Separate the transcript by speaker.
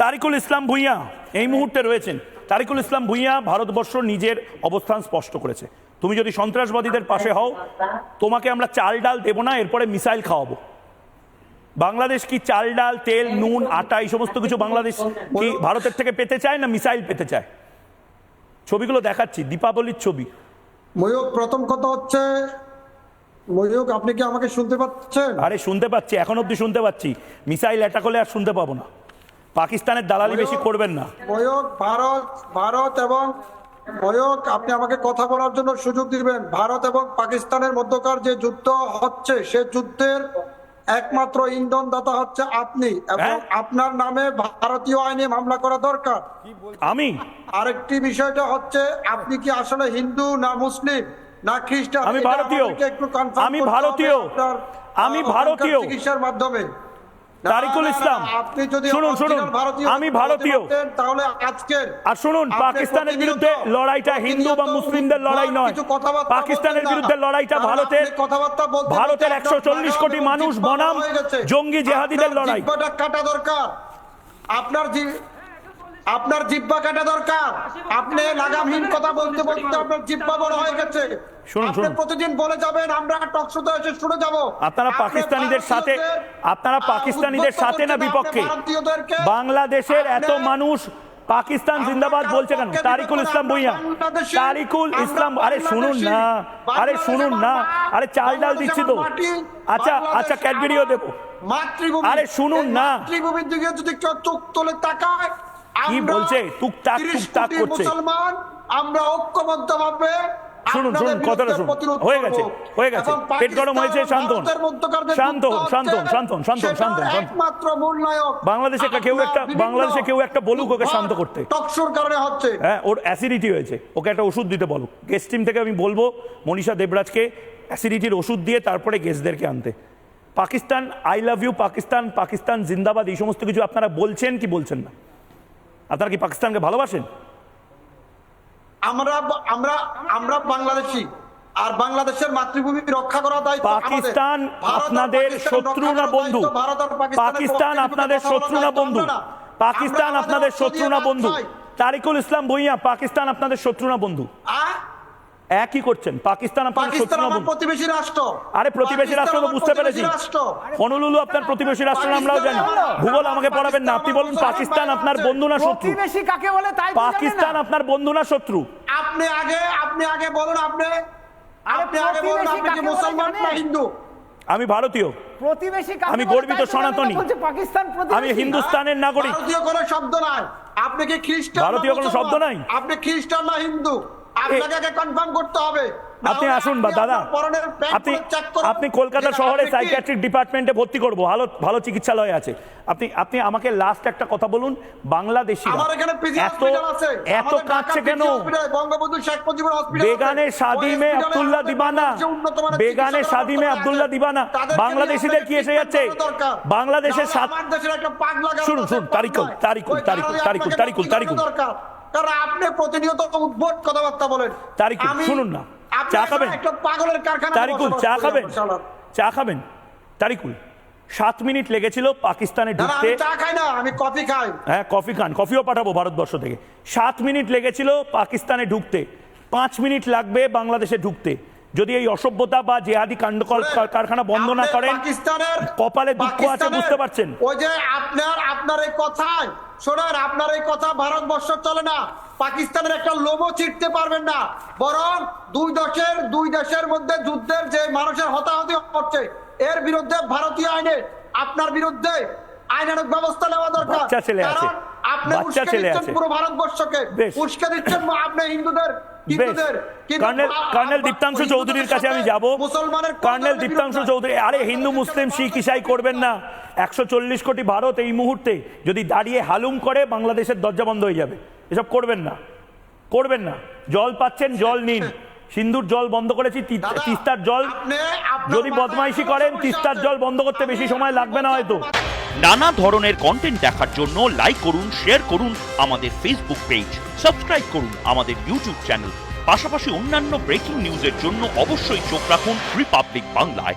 Speaker 1: তারিকুল ইসলাম ভূঁইয়া এই মুহূর্তে রয়েছেন। তারিকুল ইসলাম ভূঁইয়া ভারতবর্ষ নিজের অবস্থান স্পষ্ট করেছে, তুমি যদি সন্ত্রাসবাদীদের পাশে হও তোমাকে আমরা চাল ডাল দেব না, এরপরে মিসাইল খাওয়াবো। বাংলাদেশ কি চাল ডাল তেল নুন আটা এই সমস্ত কিছু বাংলাদেশ কি ভারতের থেকে পেতে চায় না মিসাইল পেতে চায়? ছবিগুলো দেখাচ্ছি, দীপাবলির ছবি।
Speaker 2: ময়ূক, প্রথম কথা হচ্ছে ময়ূক, আপনি কি আমাকে শুনতে পাচ্ছেন?
Speaker 1: আরে শুনতে পাচ্ছি, এখন অব্দি শুনতে পাচ্ছি। মিসাইল অ্যাটাক হলে আর শুনতে পাবো না। পাকিস্তানের দালালি বেশি করবেন না।
Speaker 2: ময়ূক, ভারত এবং ময়ূক, আপনি আমাকে কথা বলার জন্য সুযোগ দিবেন। ভারত এবং পাকিস্তানের মধ্যকার যে যুদ্ধ হচ্ছে সে যুদ্ধের একমাত্র ইন্ধনদাতা হচ্ছে আপনি, এবং আপনার নামে ভারতীয় আইনে মামলা করা দরকার।
Speaker 1: আমি
Speaker 2: আরেকটি বিষয়টা হচ্ছে আপনি কি আসলে হিন্দু না মুসলিম না খ্রিস্টান?
Speaker 1: আমি ভারতীয়। আমি ভারতীয়। আমি ভারতীয়
Speaker 2: চিকিৎসার মাধ্যমে।
Speaker 1: তারিকুল ইসলাম,
Speaker 2: আপনি যদি
Speaker 1: শুনুন আমি ভারতীয়,
Speaker 2: তাহলে আজকের
Speaker 1: আর শুনুন পাকিস্তানের বিরুদ্ধে লড়াইটা হিন্দু বা মুসলিমদের লড়াই নয়। পাকিস্তানের বিরুদ্ধে লড়াইটা ভারতের 140 কোটি মানুষ বনাম জঙ্গি জেহাদিদের লড়াই।
Speaker 2: কাটা দরকার আপনার জিহ্বা কাটা দরকার। আপনি লাগামহীন কথা বলতে বলতে আপনার জিহ্বা বড় হয়ে গেছে। আপনি প্রতিদিন বলে যাবেন আমরা টক শোতে এসে শুনে যাব।
Speaker 1: আপনারা পাকিস্তানিদের সাথে না বিপক্ষে? বাংলাদেশের এত মানুষ পাকিস্তান জিন্দাবাদ বলছে কেন? তারিকুল ইসলাম ভূঁইয়া, তারিকুল ইসলাম, আরে শুনুন না, আরে চাল ডাল দিচ্ছি তো। আচ্ছা ক্যাডবেরিও দেবো। আরে শুনুন না,
Speaker 2: মাতৃভূমির দিকে যদি কেউ চোখ তুলে তাকায়,
Speaker 1: কি বলছে? টুকটাক করছে।
Speaker 2: মুসলমান আমরা ঐক্যবদ্ধভাবে
Speaker 1: শুনুন কথাটা শুনুন। হয়ে গেছে পেট গরম হয়েছে, শান্ত বাংলাদেশে কেউ একটা বলুক ওকে শান্ত করতে। হ্যাঁ, ওর অ্যাসিডিটি হয়েছে, ওকে একটা ওষুধ দিতে বলো। গেস্ট টিম থেকে আমি বলবো মনীষা দেবরাজকে অ্যাসিডিটির ওষুধ দিয়ে তারপরে গেস্টদেরকে আনতে। Pakistan I love you, Pakistan জিন্দাবাদ, এই সমস্ত কিছু আপনারা বলছেন কি বলছেন না? আপনারা কি পাকিস্তানকে ভালোবাসেন?
Speaker 2: আমরা বাংলাদেশী, আর বাংলাদেশের মাতৃভূমি রক্ষা করার দায়িত্ব আমাদের।
Speaker 1: পাকিস্তান আপনাদের শত্রু না বন্ধু? পাকিস্তান আপনাদের শত্রু না বন্ধু? পাকিস্তান আপনাদের শত্রু না বন্ধু? তারিকুল ইসলাম ভূঁইয়া, পাকিস্তান আপনাদের শত্রু না বন্ধু? একই করছেন। পাকিস্তান আপনাদের শত্রু না বন্ধু?
Speaker 2: প্রতিবেশী রাষ্ট্র।
Speaker 1: আরে প্রতিবেশী রাষ্ট্র তো বুঝতে পেরেছি। হনুলুলু আপনার প্রতিবেশী রাষ্ট্র আমরাও জানি। ভূগোল আমাকে পড়াবেন না। আপনি বলুন পাকিস্তান আপনার বন্ধু না শত্রু?
Speaker 3: প্রতিবেশী কাকে বলে তাই
Speaker 1: পাকিস্তান আপনার বন্ধু না শত্রু?
Speaker 2: আপনি আগে বলুন। আপনি আগে বলুন, আপনি কি মুসলমান না হিন্দু?
Speaker 1: আমি ভারতীয়।
Speaker 3: প্রতিবেশী
Speaker 1: আমি গর্বিত সনাতনী। আমি হিন্দুস্তানের নাগরিক।
Speaker 2: ভারতীয় কোনো শব্দ নাই। আপনি কি খ্রিস্টান?
Speaker 1: ভারতীয় কোনো শব্দ নাই।
Speaker 2: আপনি খ্রিস্টান না হিন্দু আপনাকে আগে কনফার্ম করতে হবে।
Speaker 1: আপনি আসুন দাদা, আপনি কলকাতা শহরে সাইকিয়াট্রিক ডিপার্টমেন্টে ভর্তি করবো, ভালো চিকিৎসালয় আছে। আপনি আমাকে লাস্ট একটা কথা বলুন, বাংলাদেশি এত কাঁদছে কেন? বেগানে শাদি মে আব্দুল্লাহ দিবানা, বাংলাদেশিদের কি এসে যাচ্ছে? বাংলাদেশের শুনুন তারিকুল
Speaker 2: কারণ আপনি প্রতিনিয়ত উদ্ভট কথাবার্তা বলেন।
Speaker 1: তারিকুল শুনুন না, চা খাবেন?
Speaker 2: পাগলের কারখানা।
Speaker 1: তারিকুল চা খাবেন? তারিকুল 7 মিনিট লেগেছিল পাকিস্তানে ঢুকতে।
Speaker 2: চা খাই না, আমি কফি খাই।
Speaker 1: হ্যাঁ কফি খান, কফিও পাঠাবো ভারতবর্ষ থেকে। 7 মিনিট লেগেছিল পাকিস্তানে ঢুকতে, 5 মিনিট লাগবে বাংলাদেশে ঢুকতে। যদি এই অসভ্যতা বা জেহাদি কাণ্ড কারখানা বন্ধ না করেন, কপালে দুঃখ আছে, বুঝতে পারছেন?
Speaker 2: ওই যে আপনার এই কথায় শোনেন, আপনার এই কথা ভারতবর্ষ চলে না। পাকিস্তানের একটা লোমও ছিটতে পারবেন না। বরং দুই দেশের মধ্যে যুদ্ধের যে মানুষের হতাহতি হচ্ছে, এর বিরুদ্ধে ভারতীয় আইনে আপনার বিরুদ্ধে আইনানুগ ব্যবস্থা নেওয়া দরকার। কারণ আপনি উস্কে দিচ্ছেন পুরো ভারতবর্ষকে, উস্কে দিচ্ছেন আপনি হিন্দুদের।
Speaker 1: কর্নেল দীপ্তাংশু চৌধুরীর কাছে আমি যাব। কর্নেল দীপ্তাংশু চৌধুরী, আরে হিন্দু মুসলিম শিখ ইসাই করবেন না। 140 কোটি ভারত এই মুহূর্তে যদি দাঁড়িয়ে হালুম করে, বাংলাদেশের দরজা বন্ধ হয়ে যাবে। এসব করবেন না। জল পাচ্ছেন, জল নিন। সিন্ধুর জল বন্ধ করেছি, তিস্তার জল যদি বদমাইশি করেন, তিস্তার জল বন্ধ করতে বেশি সময় লাগবে না হয়তো।
Speaker 4: নানা ধরনের কন্টেন্ট দেখার জন্য লাইক করুন, শেয়ার করুন আমাদের ফেসবুক পেজ, সাবস্ক্রাইব করুন আমাদের ইউটিউব চ্যানেল। পাশাপাশি অন্যান্য ব্রেকিং নিউজের জন্য অবশ্যই চোখ রাখুন রিপাবলিক বাংলায়।